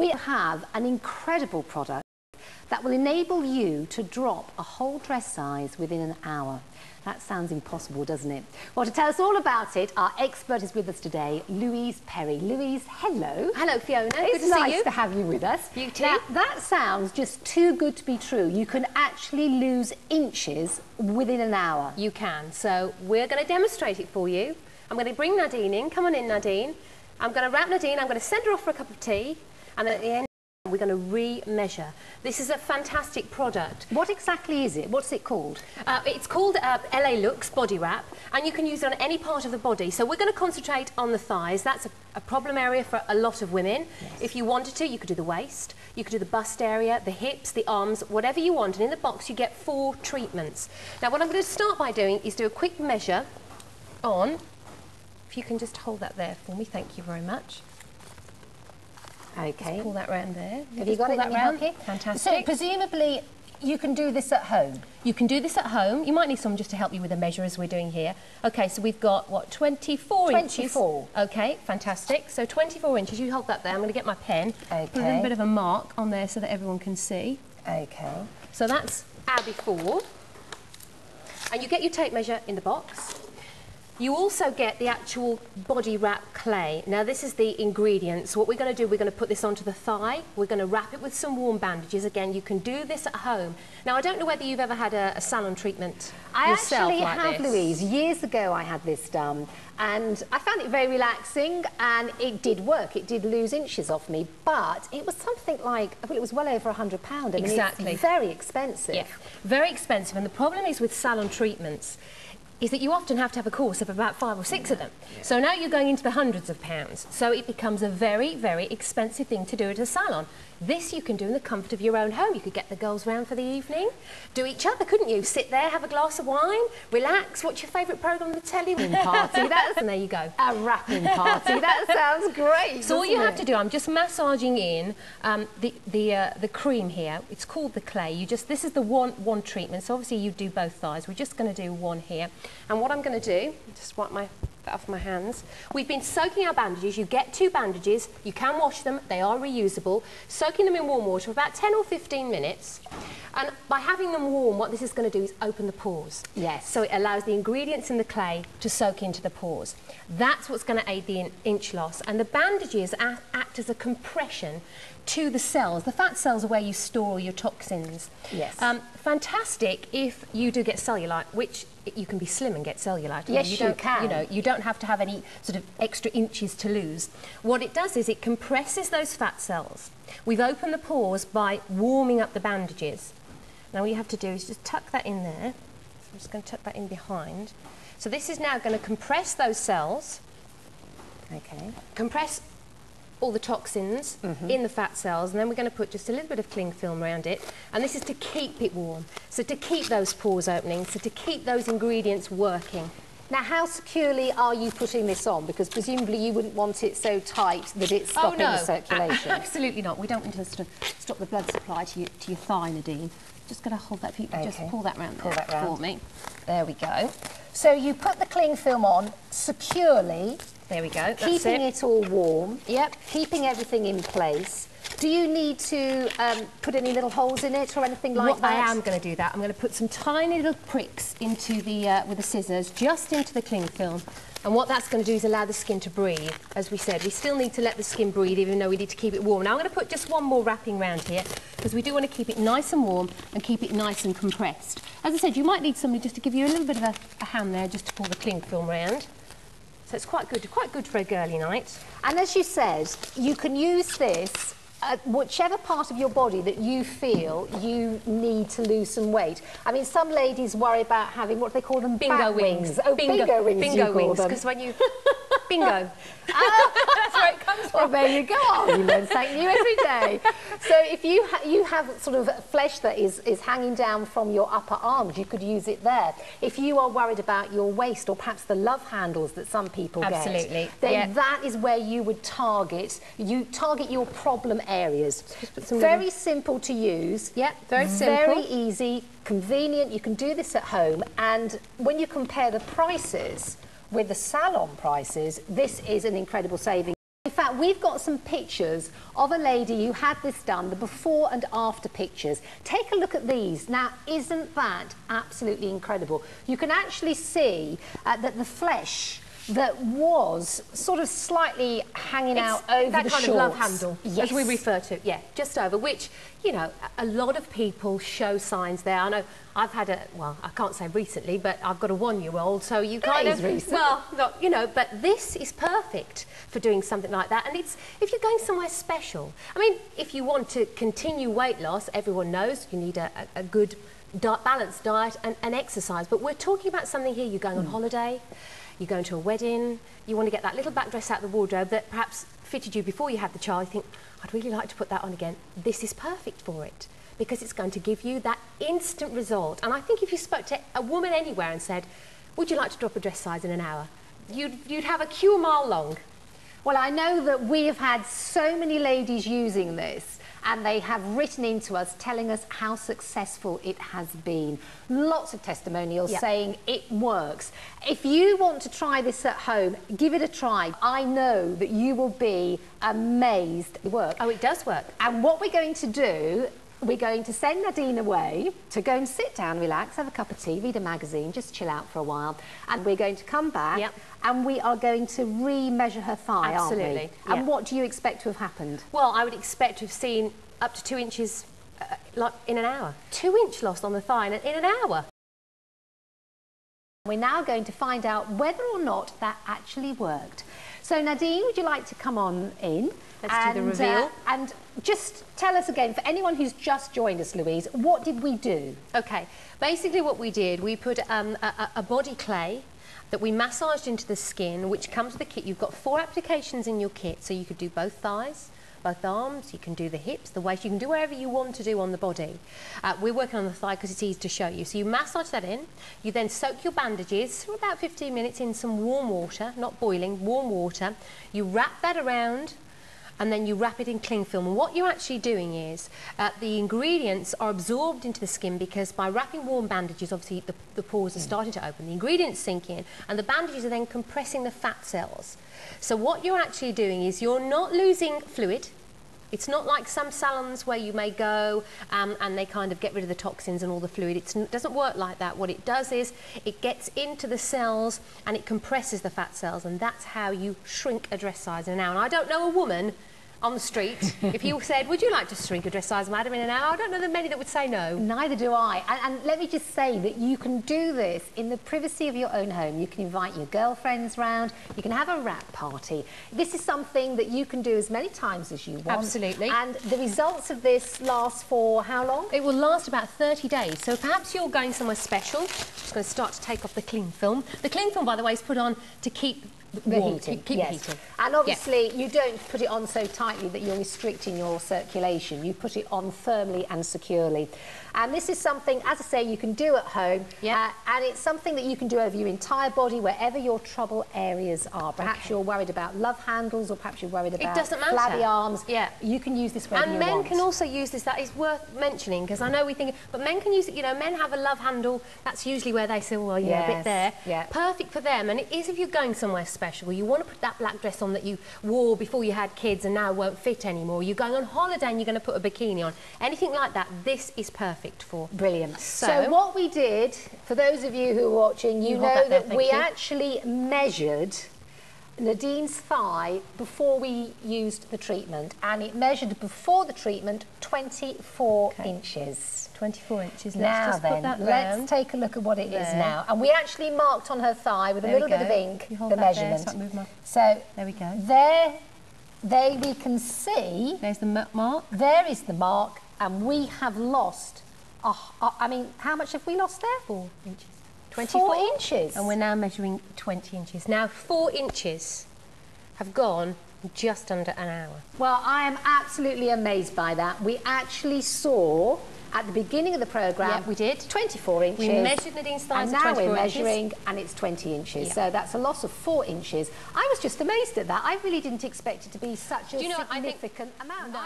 We have an incredible product that will enable you to drop a whole dress size within an hour. That sounds impossible, doesn't it? Well, to tell us all about it, our expert is with us today, Louise Perry. Louise, hello. Hello, Fiona. It's nice to have you with us. You too. Now, that sounds just too good to be true. You can actually lose inches within an hour. You can. So we're going to demonstrate it for you. I'm going to bring Nadine in. Come on in, Nadine. I'm going to wrap Nadine. I'm going to send her off for a cup of tea. And then at the end, we're going to re-measure. This is a fantastic product. What exactly is it? What's it called? It's called LA Looks Body Wrap, and you can use it on any part of the body. So we're going to concentrate on the thighs. That's a problem area for a lot of women. Yes. If you wanted to, you could do the waist, you could do the bust area, the hips, the arms, whatever you want. And in the box, you get 4 treatments. Now, what I'm going to start by doing is do a quick measure on. If you can just hold that there for me, thank you very much. Okay. Just pull that round there. Have you got it round? Fantastic. So presumably you can do this at home? You can do this at home. You might need someone just to help you with the measure as we're doing here. Okay, so we've got, what, 24 inches? 24. Okay, fantastic. So 24 inches. You hold that there. I'm going to get my pen. Okay. Put a little bit of a mark on there so that everyone can see. Okay. So that's our before. And you get your tape measure in the box. You also get the actual body wrap clay. Now, this is the ingredients. What we're going to do, we're going to put this onto the thigh. We're going to wrap it with some warm bandages. Again, you can do this at home. Now, I don't know whether you've ever had a salon treatment yourself I actually like have, this. Louise. Years ago, I had this done, and I found it very relaxing, and it did work. It did lose inches off me, but it was something like, well, it was well over £100. I mean, Exactly. It's very expensive. Yeah, very expensive. And the problem is with salon treatments is that you often have to have a course of about 5 or 6 of them. Yeah. So now you're going into the hundreds of pounds. So it becomes a very, very expensive thing to do at a salon. This you can do in the comfort of your own home. You could get the girls round for the evening, do each other, couldn't you? Sit there, have a glass of wine, relax, watch your favourite programme on the telly. Party, and there you go. A wrapping party, that sounds great. So all you have to do, I'm just massaging in the cream here. It's called the clay. This is the one treatment. So obviously you do both thighs. We're just going to do one here. And what I'm going to do, just wipe that off my hands. We've been soaking our bandages. You get 2 bandages. You can wash them. They are reusable. Soaking them in warm water for about 10 or 15 minutes. And by having them warm, what this is going to do is open the pores. Yes. So it allows the ingredients in the clay to soak into the pores. That's what's going to aid the inch loss. And the bandages act as a compression to the cells. The fat cells are where you store your toxins. Yes. Fantastic if you do get cellulite, which you can be slim and get cellulite. Yes, you can. You know, you don't have to have any sort of extra inches to lose. What it does is it compresses those fat cells. We've opened the pores by warming up the bandages. Now all you have to do is just tuck that in there. So I'm just going to tuck that in behind. So this is now going to compress those cells. Okay. Compress all the toxins in the fat cells, and then we're going to put just a little bit of cling film around it, and this is to keep it warm, so to keep those pores opening, so to keep those ingredients working. Now, how securely are you putting this on? Because presumably you wouldn't want it so tight that it's stopping the circulation. Absolutely not. We don't want to sort of stop the blood supply to your thigh, Nadine. Just going to hold that, if you can just pull that round for me. There we go. So you put the cling film on securely. There we go. Keeping it all warm. Yep. Keeping everything in place. Do you need to put any little holes in it or anything like that? I am going to do that. I'm going to put some tiny little pricks into with the scissors, just into the cling film. And what that's going to do is allow the skin to breathe. As we said, we still need to let the skin breathe, even though we need to keep it warm. Now I'm going to put just one more wrapping round here, because we do want to keep it nice and warm and keep it nice and compressed. As I said, you might need somebody just to give you a little bit of a hand there, just to pull the cling film round. So it's quite good for a girly night. And as you said, you can use this at whichever part of your body that you feel you need to lose some weight. I mean, some ladies worry about having, what do they call them? Bingo wings. Oh, bingo wings. Bingo wings, because when you... Bingo. That's where it comes from. Well, there you go. Oh, you learn something new every day. So if you have sort of flesh that is hanging down from your upper arms, you could use it there. If you are worried about your waist, or perhaps the love handles that some people Absolutely. get, then that is where you would target. You target your problem areas. Very simple to use. Yep, very simple. Very easy, convenient. You can do this at home. And when you compare the prices with the salon prices, this is an incredible saving. In fact, we've got some pictures of a lady who had this done, the before and after pictures. Take a look at these. Now, isn't that absolutely incredible? You can actually see that the flesh that was sort of slightly hanging out over that the kind shorts. of love handle, yes, as we refer to, yeah, just over, which, you know, a lot of people show signs there. I know I've had well, I can't say recently, but I've got a 1-year-old, so you kind of, recent. well, not, you know, but this is perfect for doing something like that. And it's, if you're going somewhere special, I mean, if you want to continue weight loss, everyone knows you need a good balanced diet and exercise, but we're talking about something here, you're going on holiday, you're going to a wedding, you want to get that little black dress out of the wardrobe that perhaps fitted you before you had the child, you think, I'd really like to put that on again. This is perfect for it because it's going to give you that instant result. And I think if you spoke to a woman anywhere and said, would you like to drop a dress size in an hour? You'd have a queue a mile long. Well, I know that we have had so many ladies using this and they have written into us telling us how successful it has been. Lots of testimonials saying it works. If you want to try this at home, give it a try. I know that you will be amazed it works. Oh, it does work. And what we're going to do, we're going to send Nadine away to go and sit down, relax, have a cup of tea, read a magazine, just chill out for a while. And we're going to come back and we are going to re-measure her thigh, aren't we? And what do you expect to have happened? Well, I would expect to have seen up to 2 inches like in an hour. 2-inch loss on the thigh in an hour. We're now going to find out whether or not that actually worked. So Nadine, would you like to come on in? Let's do the reveal. And just tell us again, for anyone who's just joined us, Louise, what did we do? Okay, basically what we did, we put a body clay that we massaged into the skin, which comes with the kit. You've got 4 applications in your kit, so you could do both thighs, both arms, you can do the hips, the waist, you can do whatever you want to do on the body. We're working on the thigh because it's easy to show you. So you massage that in, you then soak your bandages for about 15 minutes in some warm water, not boiling, warm water. You wrap that around and then you wrap it in cling film. And what you're actually doing is the ingredients are absorbed into the skin because by wrapping warm bandages, obviously the pores are starting to open, the ingredients sink in, and the bandages are then compressing the fat cells. So what you're actually doing is you're not losing fluid. It's not like some salons where you may go and they kind of get rid of the toxins and all the fluid. It doesn't work like that. What it does is it gets into the cells and it compresses the fat cells, and that's how you shrink a dress size in an hour. And I don't know a woman on the street, if you said, would you like to shrink a dress size, madam, in an hour? I don't know that many that would say no. Neither do I. And let me just say that you can do this in the privacy of your own home. You can invite your girlfriends round, you can have a wrap party. This is something that you can do as many times as you want. Absolutely. And the results of this last for how long? It will last about 30 days. So perhaps you're going somewhere special. I'm just going to start to take off the cling film. The cling film, by the way, is put on to keep warm, keep heating. And obviously you don't put it on so tightly that you're restricting your circulation. You put it on firmly and securely. And this is something, as I say, you can do at home. And it's something that you can do over your entire body, wherever your trouble areas are. Perhaps you're worried about love handles, or perhaps you're worried about flabby arms. You can use this wherever you want. And men can also use this. That is worth mentioning, because I know we think, but men can use it. You know, men have a love handle. That's usually where they say, well, yeah, a bit there. Perfect for them. And it is if you're going somewhere special. You want to put that black dress on that you wore before you had kids and now won't fit anymore. You're going on holiday and you're going to put a bikini on. Anything like that, this is perfect for. Brilliant. So what we did, for those of you who are watching, you know that we actually measured Nadine's thigh before we used the treatment, and it measured before the treatment 24 inches. 24 inches. Now then, let's take a look at what it is now. And we actually marked on her thigh with a little bit of ink the measurement. So there we go. There we can see. There's the mark. There is the mark, and we have lost. I mean, how much have we lost there? 4 inches. 24 inches. And we're now measuring 20 inches. Now 4 inches have gone just under an hour. Well, I am absolutely amazed by that. We actually saw at the beginning of the programme, we did 24 inches. We measured Nadine's thighs and at 24 now we're inches. measuring and it's 20 inches. So that's a loss of 4 inches. I was just amazed at that. I really didn't expect it to be such a significant amount. No.